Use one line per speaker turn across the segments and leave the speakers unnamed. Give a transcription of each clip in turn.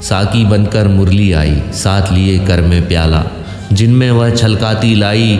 साकी बनकर मुरली आई, साथ लिए कर में प्याला, जिनमें वह छलकाती लाई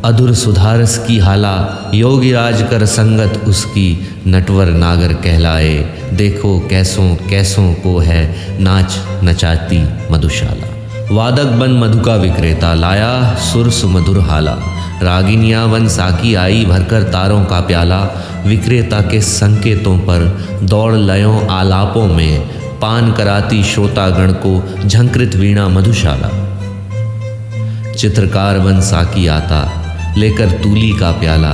अधुर सुधारस की हाला। योगी राज कर संगत उसकी, नटवर नागर कहलाए, देखो कैसों कैसों को है नाच नचाती मधुशाला। वादक बन मधु का विक्रेता, लाया सुर सुमधुर हाला, रागिनियाँ बन साकी आई, भरकर तारों का प्याला। विक्रेता के संकेतों पर दौड़ लयों आलापों में, पान कराती श्रोतागण को झंकृत वीणा मधुशाला। चित्रकार बन साकी आता, लेकर तूली का प्याला,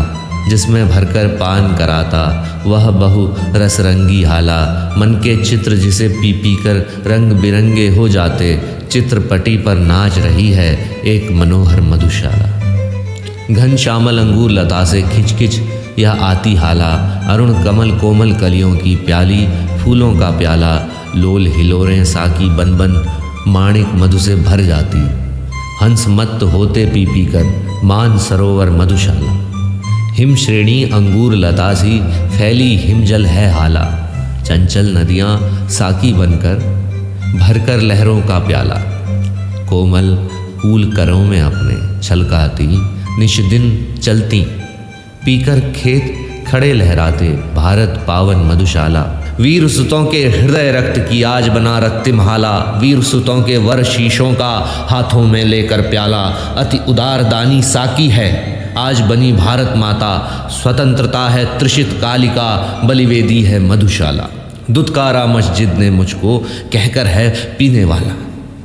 जिसमें भरकर पान कराता वह बहु रसरंगी हाला। मन के चित्र जिसे पी पी कर रंग बिरंगे हो जाते, चित्रपटी पर नाच रही है एक मनोहर मधुशाला। घन श्यामल अंगूर लता से खिंच खिंच यह आती हाला, अरुण कमल कोमल कलियों की प्याली, फूलों का प्याला। लोल हिलोरें साकी बन बन माणिक मधु से भर जाती, हंस मत्त होते पी पी कर मान सरोवर मधुशाला। हिम श्रेणी अंगूर लता सी फैली हिमजल है हाला, चंचल नदियाँ साकी बनकर भरकर लहरों का प्याला। कोमल कूल करों में अपने छलकाती निश दिन चलती, पीकर खेत खड़े लहराते भारत पावन मधुशाला। वीर सुतों के हृदय रक्त की आज बना रक्तिम हाला, वीर सुतों के वर शीशों का हाथों में लेकर प्याला। अति उदार दानी साकी है आज बनी भारत माता, स्वतंत्रता है त्रिषित कालिका, बलिवेदी है मधुशाला। दुत्कारा मस्जिद ने मुझको कहकर है पीने वाला,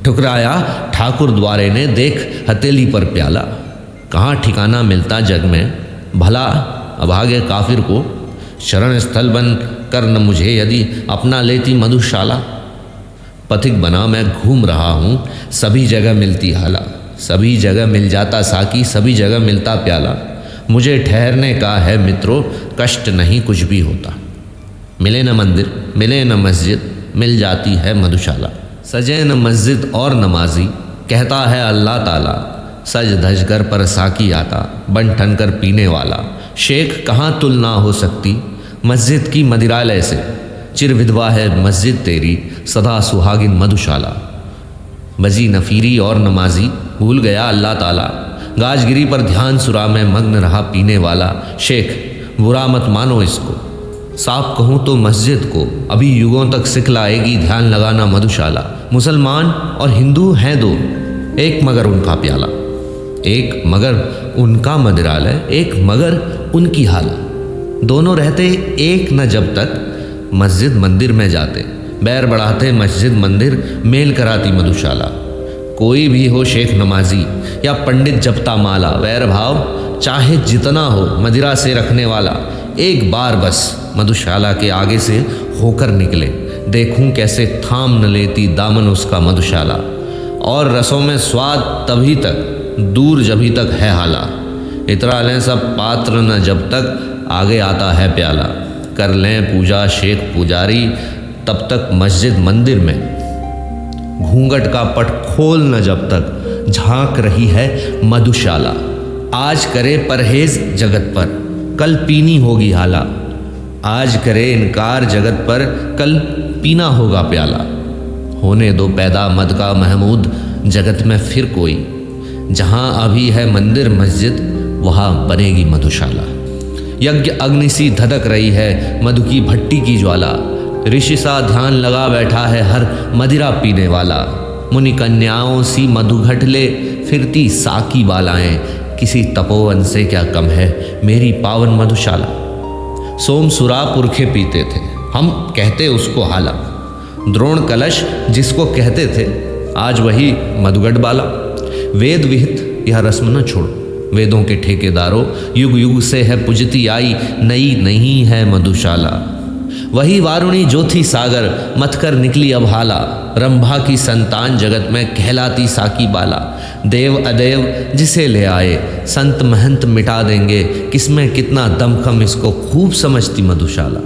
ठुकराया ठाकुर द्वारे ने देख हथेली पर प्याला। कहाँ ठिकाना मिलता जग में भला अभागे काफिर को, शरण स्थल बन कर न मुझे यदि अपना लेती मधुशाला। पथिक बना मैं घूम रहा हूँ, सभी जगह मिलती हाला, सभी जगह मिल जाता साकी, सभी जगह मिलता प्याला। मुझे ठहरने का है मित्रों, कष्ट नहीं कुछ भी होता, मिले न मंदिर मिले न मस्जिद, मिल जाती है मधुशाला। सजे न मस्जिद और नमाजी, कहता है अल्लाह ताला, सज धज कर पर साकी आता, बन ठन कर पीने वाला। शेख कहाँ तुलना हो सकती मस्जिद की मदिरालय से, चिर विधवा है मस्जिद तेरी सदा सुहागिन मधुशाला। बजी नफीरी और नमाजी भूल गया अल्लाह ताला, गाजगिरी पर ध्यान सुरा में मग्न रहा पीने वाला। शेख बुरा मत मानो इसको, साफ कहूँ तो मस्जिद को अभी युगों तक सिखलाएगी ध्यान लगाना मधुशाला। मुसलमान और हिंदू हैं दो, एक मगर उनका प्याला, एक मगर उनका मदिरालय, एक मगर उनकी हाला। दोनों रहते एक न जब तक मस्जिद मंदिर में जाते, बैर बढ़ाते मस्जिद मंदिर मेल कराती मधुशाला। कोई भी हो शेख नमाजी या पंडित जपता माला, वैर भाव चाहे जितना हो मदिरा से रखने वाला, एक बार बस मधुशाला के आगे से होकर निकले, देखूं कैसे थाम न लेती दामन उसका मधुशाला। और रसों में स्वाद तभी तक दूर जभी तक है हाला, इतरा लें सब पात्र न जब तक आगे आता है प्याला। कर लें पूजा शेख पुजारी तब तक मस्जिद मंदिर में, घूंघट का पट खोल न जब तक झांक रही है मधुशाला। आज करे परहेज जगत पर, कल पीनी होगी हाला, आज करे इनकार जगत पर, कल पीना होगा प्याला। होने दो पैदा मद का महमूद जगत में फिर कोई, जहाँ अभी है मंदिर मस्जिद वहाँ बनेगी मधुशाला। यज्ञ अग्नि सी धधक रही है मधु की भट्टी की ज्वाला, ऋषि सा ध्यान लगा बैठा है हर मदिरा पीने वाला। मुनि कन्याओं सी मधु घटले फिरती साकी बालाएं, किसी तपोवन से क्या कम है मेरी पावन मधुशाला। सोमसुरा पुरखे पीते थे, हम कहते उसको हाला, द्रोण कलश जिसको कहते थे आज वही मधुगढ़ बाला। वेद विहित यह रस्म न छोड़ो, वेदों के ठेकेदारों युग युग से है पूजती आई, नई नहीं है मधुशाला। वही वारुणी ज्योति सागर मथकर निकली अब हाला, रंभा की संतान जगत में कहलाती साकी बाला। देव अदेव जिसे ले आए संत महंत मिटा देंगे, किसमें कितना दमखम इसको खूब समझती मधुशाला।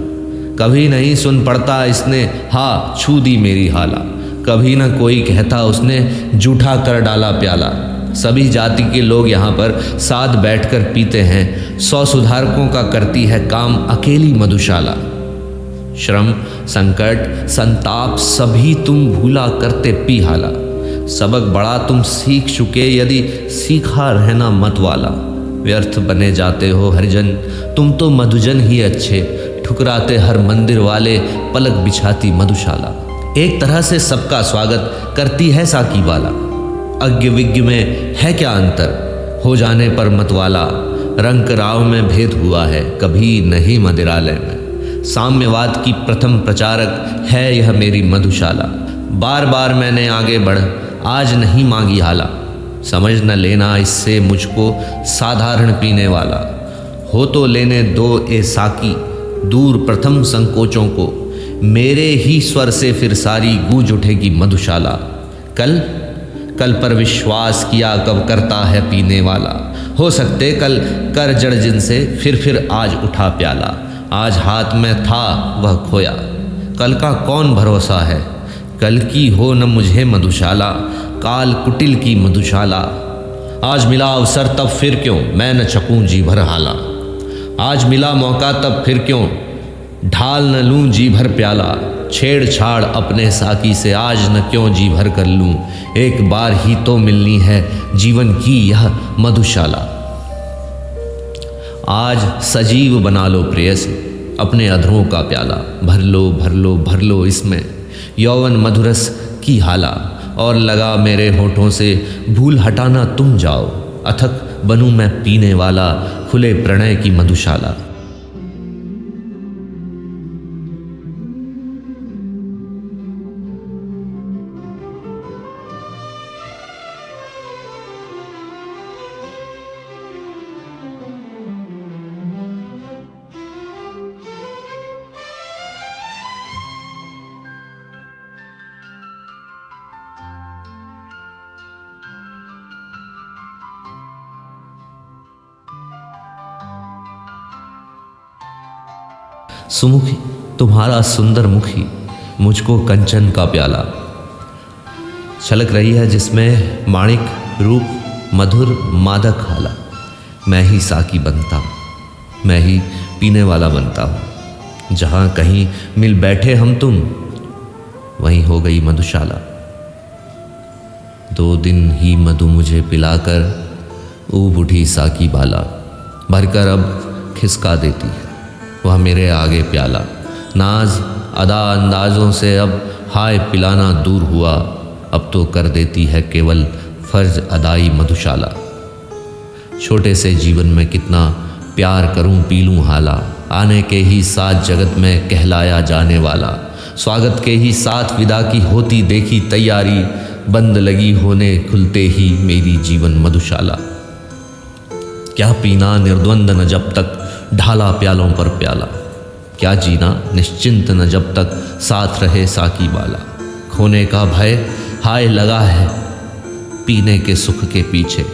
कभी नहीं सुन पड़ता इसने हा छू दी मेरी हाला, कभी न कोई कहता उसने जूठा कर डाला प्याला। सभी जाति के लोग यहाँ पर साथ बैठकर पीते हैं, 100 सुधारकों का करती है काम अकेली मधुशाला। श्रम संकट संताप सभी तुम भूला करते पी हाला। सबक बड़ा तुम सीख चुके यदि सीखा रहना मत वाला। व्यर्थ बने जाते हो हरिजन तुम तो मधुजन ही अच्छे। ठुकराते हर मंदिर वाले पलक बिछाती मधुशाला। एक तरह से सबका स्वागत करती है साकी बाला। अज्ञ विज्ञ में है क्या अंतर हो जाने पर मतवाला। रंग राव में भेद हुआ है कभी नहीं मदिरालय में। साम्यवाद की प्रथम प्रचारक है यह मेरी मधुशाला। बार बार मैंने आगे बढ़ आज नहीं मांगी हाला। समझ न लेना इससे मुझको साधारण पीने वाला। हो तो लेने दो ए साकी दूर प्रथम संकोचों को। मेरे ही स्वर से फिर सारी गूंज उठेगी मधुशाला। कल पर विश्वास किया कब करता है पीने वाला। हो सकते कल कर जड़ जिनसे फिर आज उठा प्याला। आज हाथ में था वह खोया कल का कौन भरोसा है। कल की हो न मुझे मधुशाला काल कुटिल की मधुशाला। आज मिला अवसर तब फिर क्यों मैं न चकूं जी भर हाला। आज मिला मौका तब फिर क्यों ढाल न लूं जी भर प्याला। छेड़छाड़ अपने साकी से आज न क्यों जी भर कर लूं। एक बार ही तो मिलनी है जीवन की यह मधुशाला। आज सजीव बना लो प्रेयसी अपने अधरों का प्याला। भर लो भर लो भर लो इसमें यौवन मधुरस की हाला। और लगा मेरे होठों से भूल हटाना तुम जाओ। अथक बनूं मैं पीने वाला खुले प्रणय की मधुशाला। सुमुखी तुम्हारा सुंदर मुखी मुझको कंचन का प्याला। छलक रही है जिसमें माणिक रूप मधुर मादक हाला। मैं ही साकी बनता मैं ही पीने वाला बनता हूँ। जहाँ कहीं मिल बैठे हम तुम वहीं हो गई मधुशाला। 2 दिन ही मधु मुझे पिलाकर ऊब उठी साकी बाला। भरकर अब खिसका देती है वह मेरे आगे प्याला। नाज अदा अंदाज़ों से अब हाय पिलाना दूर हुआ। अब तो कर देती है केवल फर्ज अदाई मधुशाला। छोटे से जीवन में कितना प्यार करूं पी लूं हाला। आने के ही साथ जगत में कहलाया जाने वाला। स्वागत के ही साथ विदा की होती देखी तैयारी। बंद लगी होने खुलते ही मेरी जीवन मधुशाला। क्या पीना निर्द्वंद न जब तक ढाला प्यालों पर प्याला। क्या जीना निश्चिंत न जब तक साथ रहे साकी वाला। खोने का भय हाय लगा है पीने के सुख के पीछे।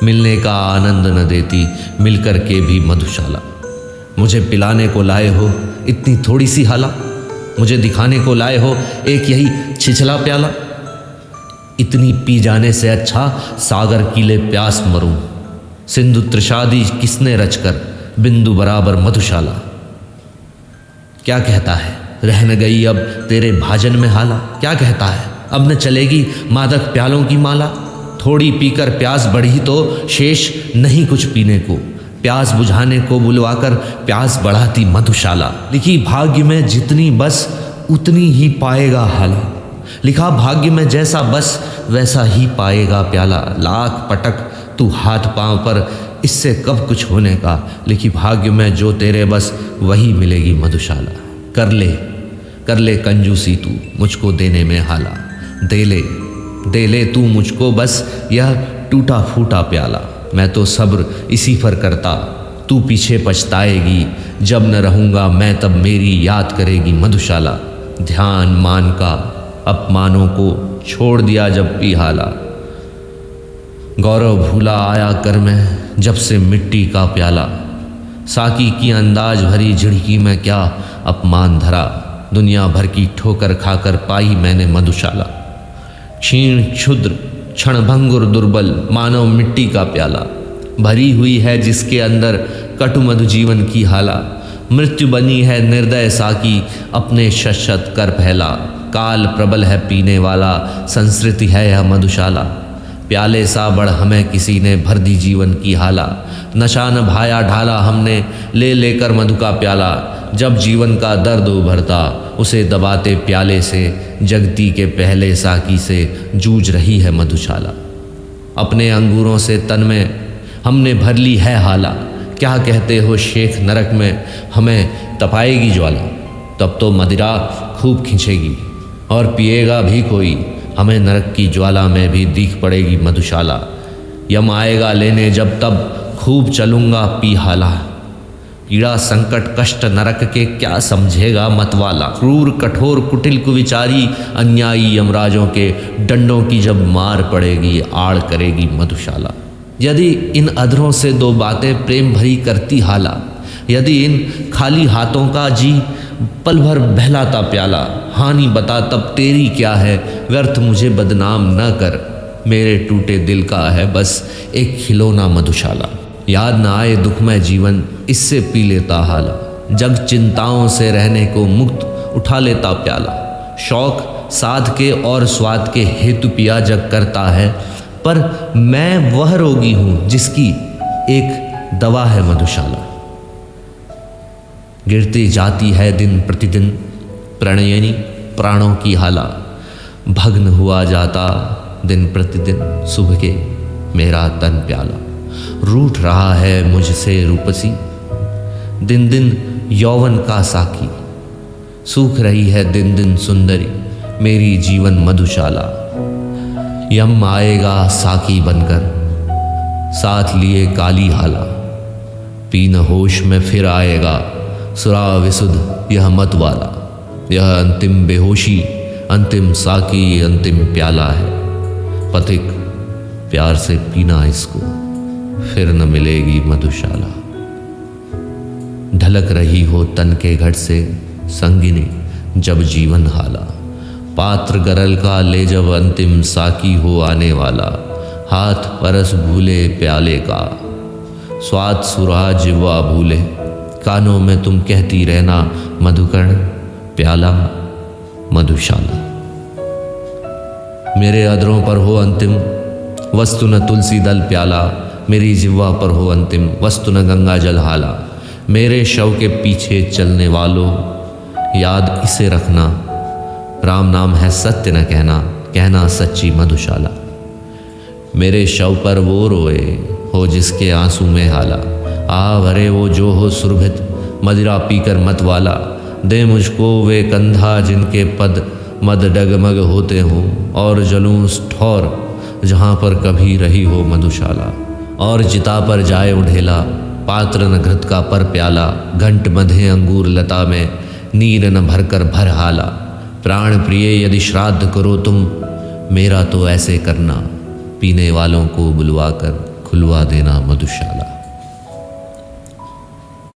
मिलने का आनंद न देती मिलकर के भी मधुशाला। मुझे पिलाने को लाए हो इतनी थोड़ी सी हाला। मुझे दिखाने को लाए हो एक यही छिछला प्याला। इतनी पी जाने से अच्छा सागर कीले प्यास मरूं। सिंधु त्रिशादी किसने रचकर बिंदु बराबर मधुशाला। क्या कहता है रह न गई अब तेरे भाजन में हाला। क्या कहता है अब न चलेगी मादक प्यालों की माला। थोड़ी पीकर प्यास बढ़ी तो शेष नहीं कुछ पीने को। प्यास बुझाने को बुलवाकर प्यास बढ़ाती मधुशाला। लिखी भाग्य में जितनी बस उतनी ही पाएगा हाला। लिखा भाग्य में जैसा बस वैसा ही पाएगा प्याला। लाख पटक तू हाथ पांव पर इससे कब कुछ होने का। लिखी भाग्य में जो तेरे बस वही मिलेगी मधुशाला। कर ले कंजूसी तू मुझको देने में हाला। दे ले तू मुझको बस यह टूटा फूटा प्याला। मैं तो सब्र इसी पर करता तू पीछे पछताएगी। जब न रहूँगा मैं तब मेरी याद करेगी मधुशाला। ध्यान मान का अपमानों को छोड़ दिया जब पी हाला। गौरव भूला आया कर में जब से मिट्टी का प्याला। साकी की अंदाज भरी झिड़की में क्या अपमान धरा। दुनिया भर की ठोकर खाकर पाई मैंने मधुशाला। क्षीण क्षुद्र क्षणभंगुर दुर्बल मानव मिट्टी का प्याला। भरी हुई है जिसके अंदर कटु मधु जीवन की हाला। मृत्यु बनी है निर्दय साकी, अपने शत कर फैला। काल प्रबल है पीने वाला, संस्कृति है यह मधुशाला। प्याले सा बढ़ हमें किसी ने भर दी जीवन की हाला। नशा न भाया ढाला हमने ले लेकर मधु का प्याला। जब जीवन का दर्द उभरता उसे दबाते प्याले से, जगती के पहले साकी से जूझ रही है मधुशाला। अपने अंगूरों से तन में हमने भर ली है हाला। क्या कहते हो शेख नरक में हमें तपाएगी ज्वाला। तब तो मदिरा खूब खींचेगी और पिएगा भी कोई, हमें नरक की ज्वाला में भी दिख पड़ेगी मधुशाला। यम आएगा लेने जब तब खूब चलूँगा पी हाला। पीड़ा संकट कष्ट नरक के क्या समझेगा मतवाला। क्रूर कठोर कुटिल कुविचारी अन्यायी यमराजों के डंडों की जब मार पड़ेगी, आड़ करेगी मधुशाला। यदि इन अधरों से दो बातें प्रेम भरी करती हाला, यदि इन खाली हाथों का जी पल भर बहलाता प्याला। हानि बता तब तेरी क्या है, व्यर्थ मुझे बदनाम न कर, मेरे टूटे दिल का है बस एक खिलौना मधुशाला। याद न आए दुखमय जीवन इससे पी लेता हाला। जग चिंताओं से रहने को मुक्त उठा लेता प्याला। शौक साध के और स्वाद के हेतु पिया जग करता है, पर मैं वह रोगी हूँ जिसकी एक दवा है मधुशाला। गिरती जाती है दिन प्रतिदिन प्रणयनी प्राणों की हाला। भग्न हुआ जाता दिन प्रतिदिन सुबह के मेरा तन प्याला। रूठ रहा है मुझसे रूपसी दिन दिन यौवन का साकी। सूख रही है दिन दिन सुंदरी मेरी जीवन मधुशाला। यम आएगा साकी बनकर साथ लिए काली हाला। पीन होश में फिर आएगा सुरा विशुद्ध यह मत वाला। यह अंतिम बेहोशी अंतिम साकी अंतिम प्याला है। पथिक प्यार से पीना इसको फिर न मिलेगी मधुशाला। ढलक रही हो तन के घट से संगिनी जब जीवन हाला। पात्र गरल का ले जब अंतिम साकी हो आने वाला। हाथ परस भूले प्याले का स्वाद सुरा जिवा भूले। कानों में तुम कहती रहना मधुकर्ण प्याला मधुशाला। मेरे अधरों पर हो अंतिम वस्तु न तुलसी दल प्याला। मेरी जिह्वा पर हो अंतिम वस्तु न गंगा जल हाला। मेरे शव के पीछे चलने वालों याद इसे रखना, राम नाम है सत्य न कहना, कहना सच्ची मधुशाला। मेरे शव पर वो रोए हो जिसके आंसू में हाला। आ भरे वो जो हो सुरभित मदिरा पीकर मत वाला। दे मुझको वे कंधा जिनके पद मद डगमग होते हों, और जलूस ठौर जहाँ पर कभी रही हो मधुशाला। और चिता पर जाए उढ़ेला पात्र न घृत का पर प्याला। घंट मधे अंगूर लता में नीर न भरकर भर हाला। प्राण प्रिय यदि श्राद्ध करो तुम मेरा तो ऐसे करना, पीने वालों को बुलवा कर खुलवा देना मधुशाला।